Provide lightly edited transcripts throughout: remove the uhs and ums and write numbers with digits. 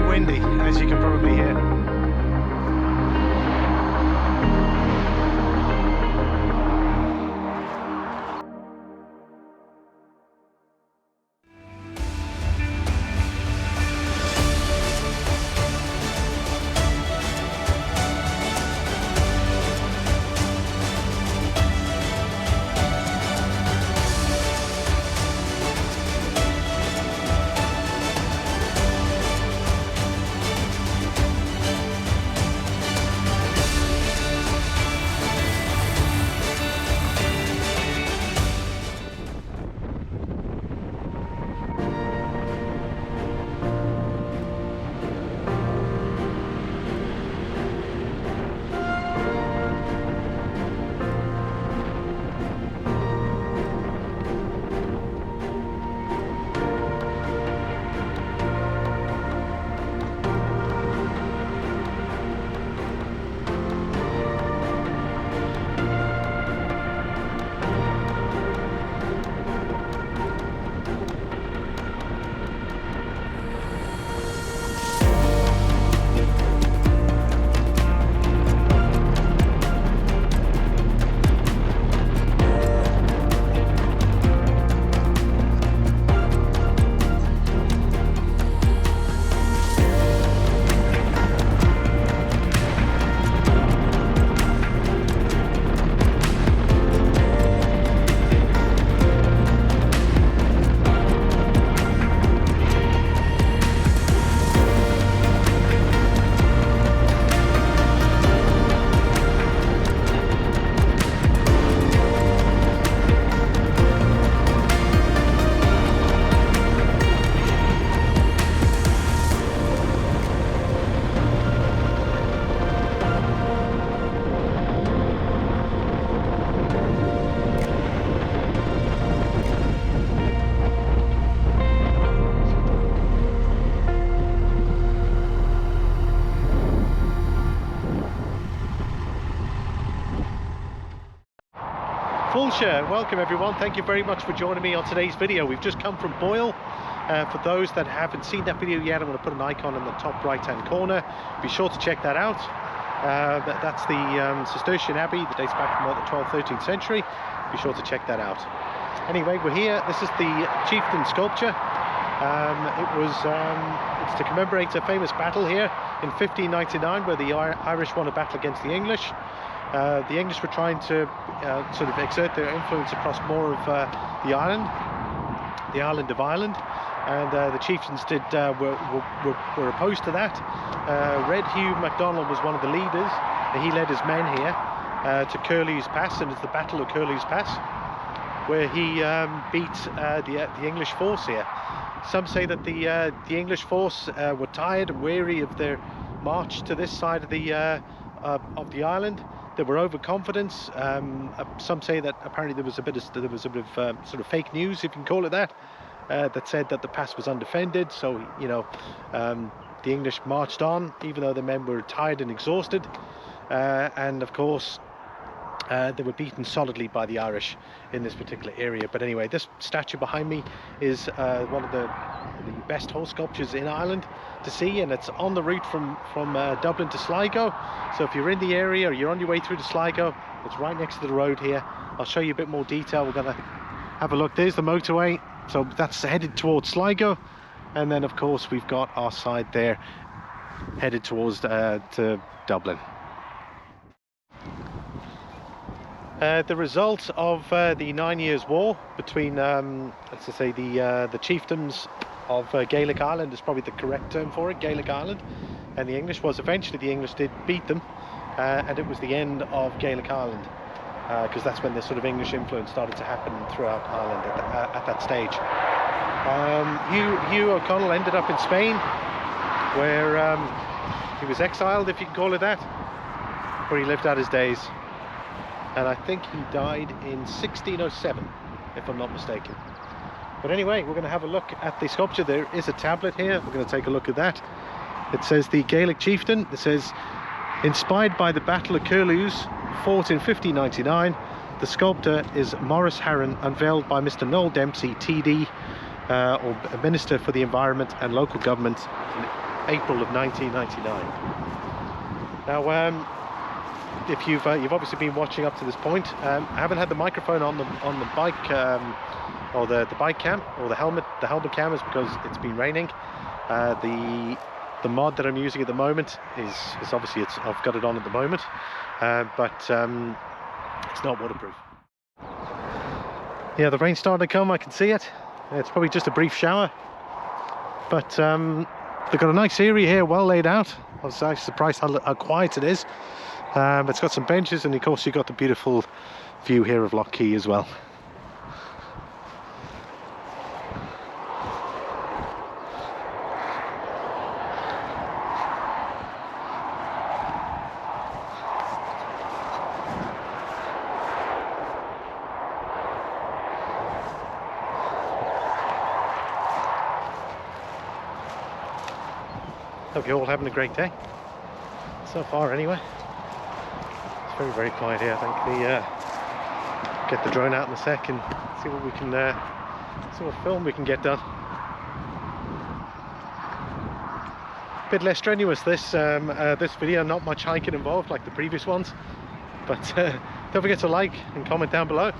very windy, as you can probably hear. Failte and welcome everyone. Thank you very much for joining me on today's video. We've just come from Boyle. For those that haven't seen that video yet, I'm going to put an icon in the top right hand corner. Be sure to check that out. That's the Cistercian Abbey that dates back from the 12th, 13th century. Be sure to check that out. Anyway, we're here. This is the Chieftain sculpture. It's to commemorate a famous battle here in 1599 where the Irish won a battle against the English. The English were trying to sort of exert their influence across more of the island of Ireland, and the chieftains were opposed to that. Red Hugh was one of the leaders. He led his men here to Curlews Pass, and it's the Battle of Curlews Pass, where he beat the English force here. Some say that the English force were tired and weary of their march to this side of the island. They were overconfident. Some say that apparently there was a bit of sort of fake news, if you can call it that, that said that the pass was undefended. So the English marched on, even though the men were tired and exhausted, and of course they were beaten solidly by the Irish in this particular area. But anyway, this statue behind me is one of the best horse sculptures in Ireland to see, and it's on the route from Dublin to Sligo. So if you're in the area or you're on your way through to Sligo, it's right next to the road here. I'll show you a bit more detail. We're going to have a look. There's the motorway, so that's headed towards Sligo, and then of course we've got our side there headed towards to Dublin. The result of the 9 Years' War between, let's just say, the chieftains of Gaelic Ireland is probably the correct term for it, Gaelic Ireland, and the English was eventually the English did beat them, and it was the end of Gaelic Ireland, because that's when the sort of English influence started to happen throughout Ireland at that stage. Hugh O Donnell ended up in Spain, where he was exiled, if you can call it that, where he lived out his days. And I think he died in 1607, if I'm not mistaken. But anyway, we're going to have a look at the sculpture. There is a tablet here. We're going to take a look at that. It says the Gaelic Chieftain. It says, inspired by the Battle of Curlews, fought in 1599. The sculptor is Maurice Harron, unveiled by Mr. Noel Dempsey, TD, or Minister for the Environment and Local Government April of 1999. Now, if you've obviously been watching up to this point, I haven't had the microphone on the bike or the bike cam or the helmet cam, is because it's been raining. The mod that I'm using at the moment is obviously I've got it on at the moment, but it's not waterproof. Yeah, the rain's starting to come. I can see it. It's probably just a brief shower, but they've got a nice area here, well laid out. I was actually surprised how quiet it is. It's got some benches, and of course you've got the beautiful view here of Lough Key as well. Hope you're all having a great day so far anyway. It's very, very quiet here. I think get the drone out in a sec and see what we can see what film we can get done. Bit less strenuous this video, not much hiking involved like the previous ones, but don't forget to like and comment down below.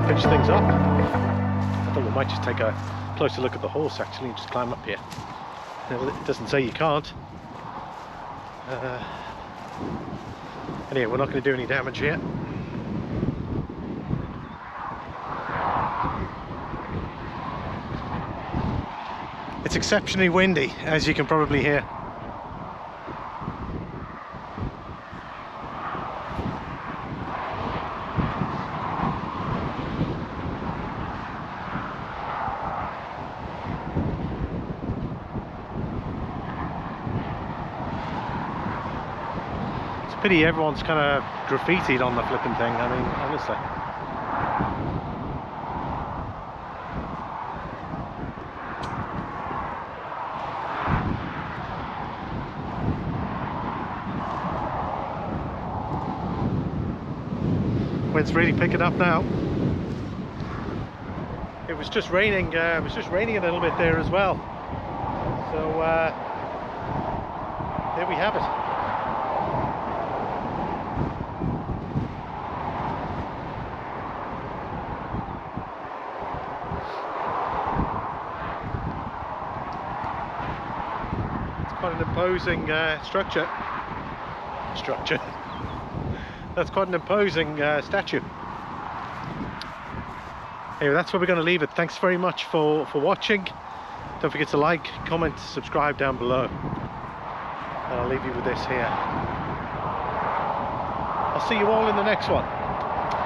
Finish things up. I thought we might just take a closer look at the horse actually and just climb up here. It doesn't say you can't. Anyway, we're not going to do any damage here. It's exceptionally windy, as you can probably hear. Pity everyone's kind of graffitied on the flipping thing. I mean, honestly. Wind's really picking up now. It was just raining. It was just raining a little bit there as well. So there we have it. It's quite an imposing structure. That's quite an imposing statue. Anyway, that's where we're going to leave it. Thanks very much for watching. Don't forget to like, comment, subscribe down below. And I'll leave you with this here. I'll see you all in the next one.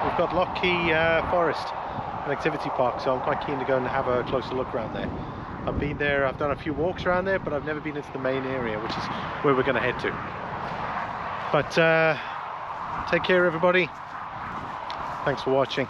We've got Lochkey Forest, an activity park, so I'm quite keen to go and have a closer look around there. I've been there, I've done a few walks around there, but I've never been into the main area, which is where we're going to head to. But take care, everybody. Thanks for watching.